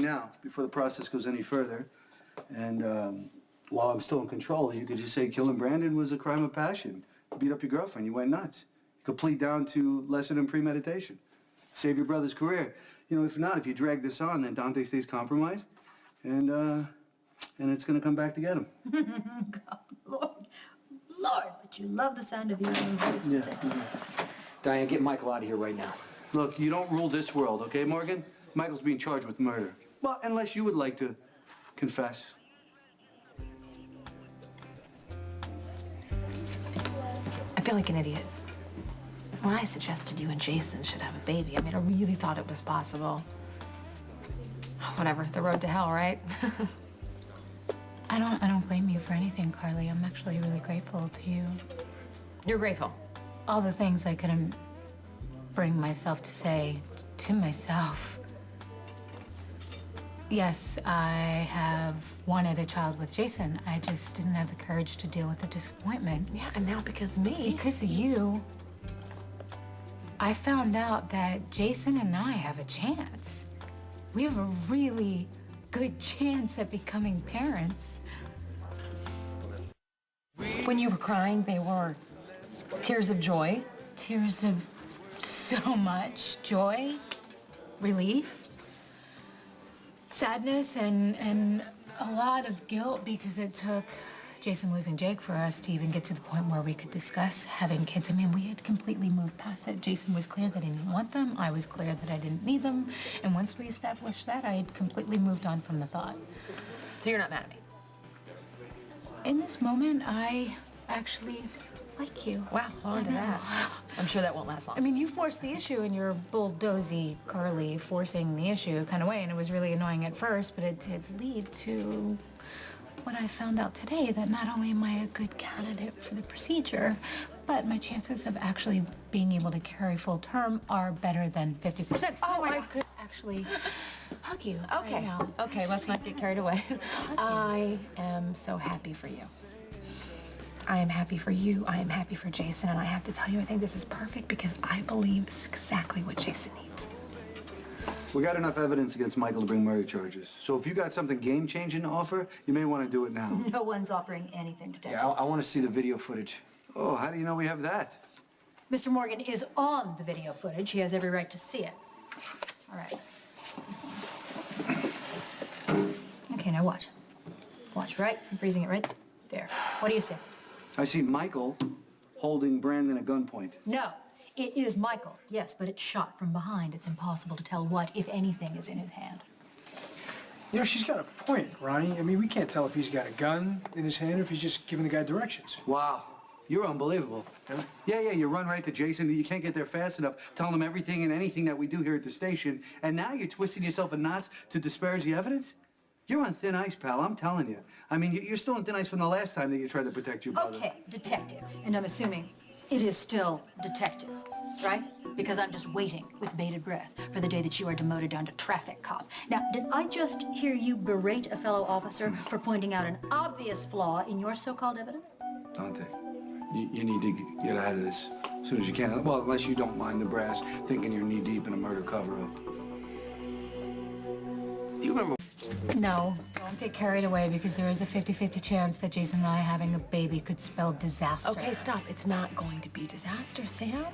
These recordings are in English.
Now, before the process goes any further, and while I'm still in control, you could just say killing Brandon was a crime of passion. You beat up your girlfriend, you went nuts. You could plead down to lesser than premeditation. Save your brother's career. You know, if not, if you drag this on, then Dante stays compromised, and it's gonna come back to get him. God, Lord, but you love the sound of your own voice. Yeah. Diane, get Michael out of here right now. Look, you don't rule this world, okay, Morgan? Michael's being charged with murder. Well, unless you would like to confess. I feel like an idiot. When I suggested you and Jason should have a baby, I mean, I really thought it was possible. Whatever, the road to hell, right? I don't blame you for anything, Carly. I'm actually really grateful to you. You're grateful. All the things I couldn't bring myself to say to myself. Yes, I have wanted a child with Jason. I just didn't have the courage to deal with the disappointment. Yeah, and now because of me. Because of you, I found out that Jason and I have a chance. We have a really good chance at becoming parents. When you were crying, they were tears of joy. Tears of so much joy, relief, sadness, and a lot of guilt because it took Jason losing Jake for us to even get to the point where we could discuss having kids. I mean, we had completely moved past it. Jason was clear that he didn't want them. I was clear that I didn't need them. And once we established that, I had completely moved on from the thought. So you're not mad at me? In this moment, I actually like you. Wow, hold on to that. I'm sure that won't last long. I mean, you forced the issue in your bulldozy, Carly, forcing the issue kind of way, and it was really annoying at first, but it did lead to what I found out today, that not only am I a good candidate for the procedure, but my chances of actually being able to carry full term are better than 50%. So I could actually hug you Okay, right now. okay, let's not get carried away. I am so happy for you. I am happy for you, I am happy for Jason, and I have to tell you, I think this is perfect because I believe this is exactly what Jason needs. We got enough evidence against Michael to bring murder charges. So if you got something game-changing to offer, you may want to do it now. No one's offering anything today. Yeah, I want to see the video footage. Oh, how do you know we have that? Mr. Morgan is on the video footage. He has every right to see it. All right. Okay, now watch. Watch, right? I'm freezing it right there. What do you see? I see Michael holding Brandon at gunpoint. No, it is Michael. Yes, but it's shot from behind. It's impossible to tell what, if anything, is in his hand. You know, she's got a point, Ronnie. I mean, we can't tell if he's got a gun in his hand or if he's just giving the guy directions. Wow, you're unbelievable. Huh? Yeah, you run right to Jason. You can't get there fast enough, telling him everything and anything that we do here at the station, and now you're twisting yourself in knots to disparage the evidence? You're on thin ice, pal, I'm telling you. I mean, you're still on thin ice from the last time that you tried to protect your brother. Okay, detective. And I'm assuming it is still detective, right? Because I'm just waiting with bated breath for the day that you are demoted down to traffic cop. Now, did I just hear you berate a fellow officer for pointing out an obvious flaw in your so-called evidence? Dante, you need to get out of this as soon as you can. Well, unless you don't mind the brass thinking you're knee-deep in a murder cover-up. Do you remember? No, don't get carried away because there is a 50-50 chance that Jason and I having a baby could spell disaster. Okay, stop. It's not going to be disaster, Sam.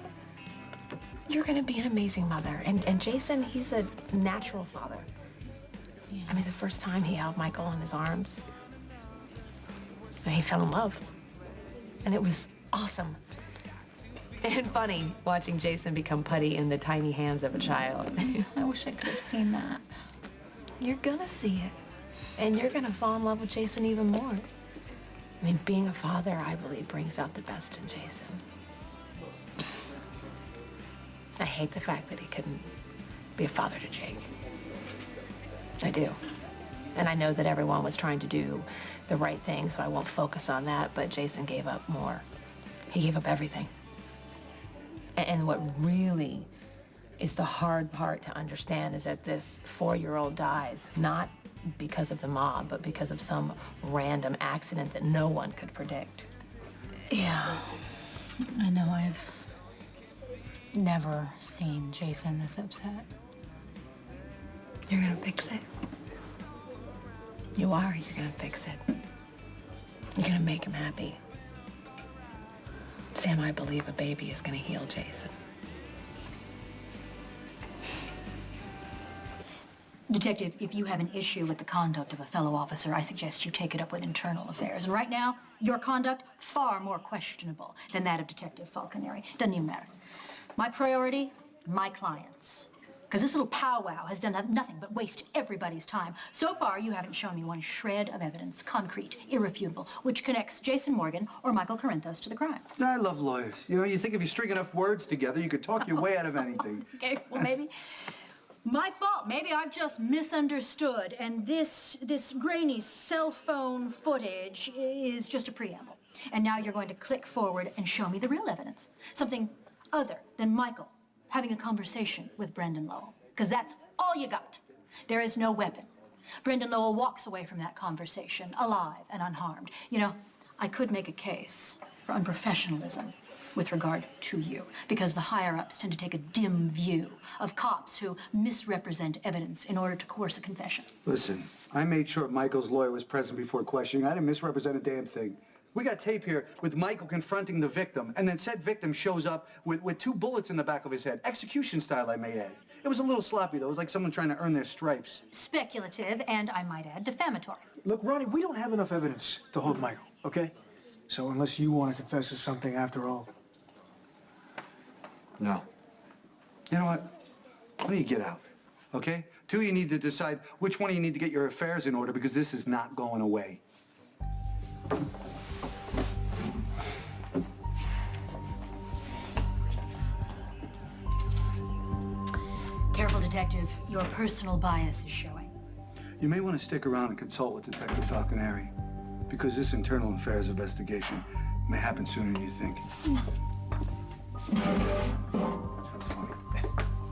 You're going to be an amazing mother. And Jason, he's a natural father. Yeah. I mean, the first time he held Michael in his arms, and he fell in love. And it was awesome. And funny watching Jason become putty in the tiny hands of a child. I wish I could have seen that. You're gonna see it. And you're gonna fall in love with Jason even more. I mean, being a father, I believe, brings out the best in Jason. I hate the fact that he couldn't be a father to Jake. I do. And I know that everyone was trying to do the right thing, so I won't focus on that, but Jason gave up more. He gave up everything. And what really is the hard part to understand is that this 4-year-old dies, not because of the mob, but because of some random accident that no one could predict. Yeah, I know. I've never seen Jason this upset. You're gonna fix it. You are. You're gonna fix it. You're gonna make him happy. Sam, I believe a baby is gonna heal Jason. Detective, if you have an issue with the conduct of a fellow officer, I suggest you take it up with internal affairs. And right now, your conduct, far more questionable than that of Detective Falconeri. Doesn't even matter. My priority, my clients. Because this little powwow has done nothing but waste everybody's time. So far, you haven't shown me one shred of evidence, concrete, irrefutable, which connects Jason Morgan or Michael Corinthos to the crime. I love lawyers. You know, you think if you string enough words together, you could talk your way out of anything. Okay, well, maybe my fault. Maybe I've just misunderstood, and this grainy cell phone footage is just a preamble. And now you're going to click forward and show me the real evidence. Something other than Michael having a conversation with Brendan Lowell. Because that's all you got. There is no weapon. Brendan Lowell walks away from that conversation alive and unharmed. You know, I could make a case for unprofessionalism with regard to you, because the higher-ups tend to take a dim view of cops who misrepresent evidence in order to coerce a confession. Listen, I made sure Michael's lawyer was present before questioning. I didn't misrepresent a damn thing. We got tape here with Michael confronting the victim, and then said victim shows up with 2 bullets in the back of his head. Execution style, I may add. It was a little sloppy, though. It was like someone trying to earn their stripes. Speculative, and I might add, defamatory. Look, Ronnie, we don't have enough evidence to hold Michael, okay? So unless you want to confess to something after all. No. You know what? Why don't you get out, okay? 2, you need to decide which one of you need to get your affairs in order, because this is not going away. Careful, Detective. Your personal bias is showing. You may want to stick around and consult with Detective Falconeri, because this internal affairs investigation may happen sooner than you think.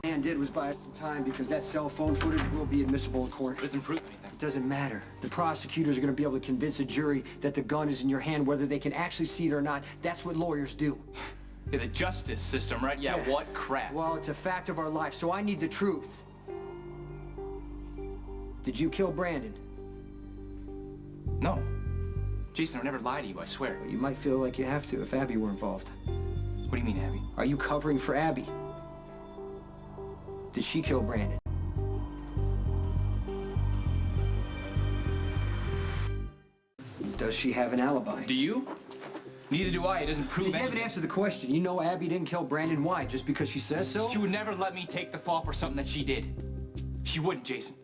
Man did was buy us some time because that cell phone footage will be admissible in court. It doesn't prove anything. It doesn't matter. The prosecutors are going to be able to convince a jury that the gun is in your hand, whether they can actually see it or not. That's what lawyers do. Yeah, the justice system, right? Yeah, what crap. Well, it's a fact of our life, so I need the truth. Did you kill Brandon? No. Jason, I would never lie to you, I swear. You might feel like you have to if Abby were involved. What do you mean, Abby? Are you covering for Abby? Did she kill Brandon? Does she have an alibi? Do you? Neither do I. It doesn't prove You haven't anything. answered the question. You know Abby didn't kill Brandon. Why? Just because she says so? She would never let me take the fall for something that she did. She wouldn't, Jason.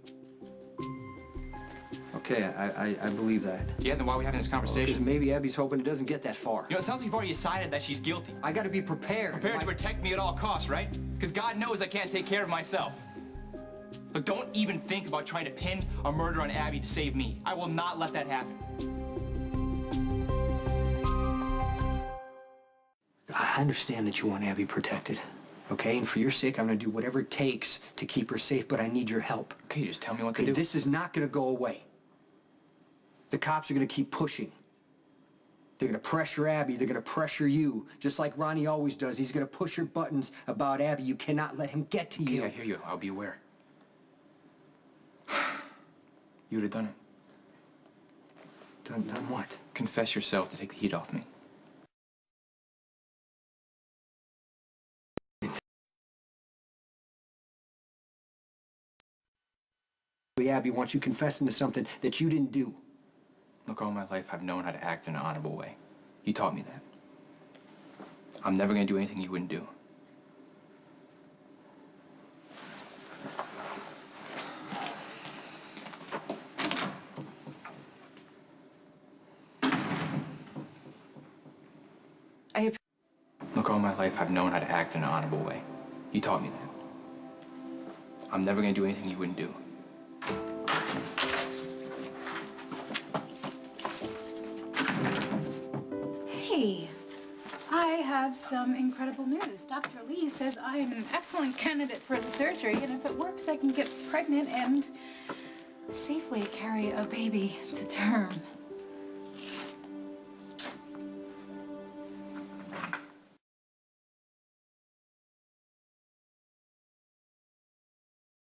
Okay, I believe that. Yeah, then why are we having this Because conversation? maybe Abby's hoping it doesn't get that far. You know, it sounds like you've already decided that she's guilty. I gotta be prepared. Prepared to protect me at all costs, right? Because God knows I can't take care of myself. But don't even think about trying to pin a murder on Abby to save me. I will not let that happen. I understand that you want Abby protected, okay? And for your sake, I'm gonna do whatever it takes to keep her safe, but I need your help. Okay, just tell me what to Okay, do. this is not gonna go away. The cops are gonna keep pushing. They're gonna pressure Abby, they're gonna pressure you, just like Ronnie always does. He's gonna push your buttons about Abby. You cannot let him get to you. Okay, I hear you. I'll be aware. You would have done it. Done what? Confess yourself to take the heat off me. Abby wants you confessing to something that you didn't do. Look, all my life I've known how to act in an honorable way. You taught me that. I'm never gonna do anything you wouldn't do. Look, all my life I've known how to act in an honorable way. You taught me that. I'm never gonna do anything you wouldn't do. Hey, I have some incredible news. Dr. Lee says I am an excellent candidate for the surgery, and if it works, I can get pregnant and safely carry a baby to term.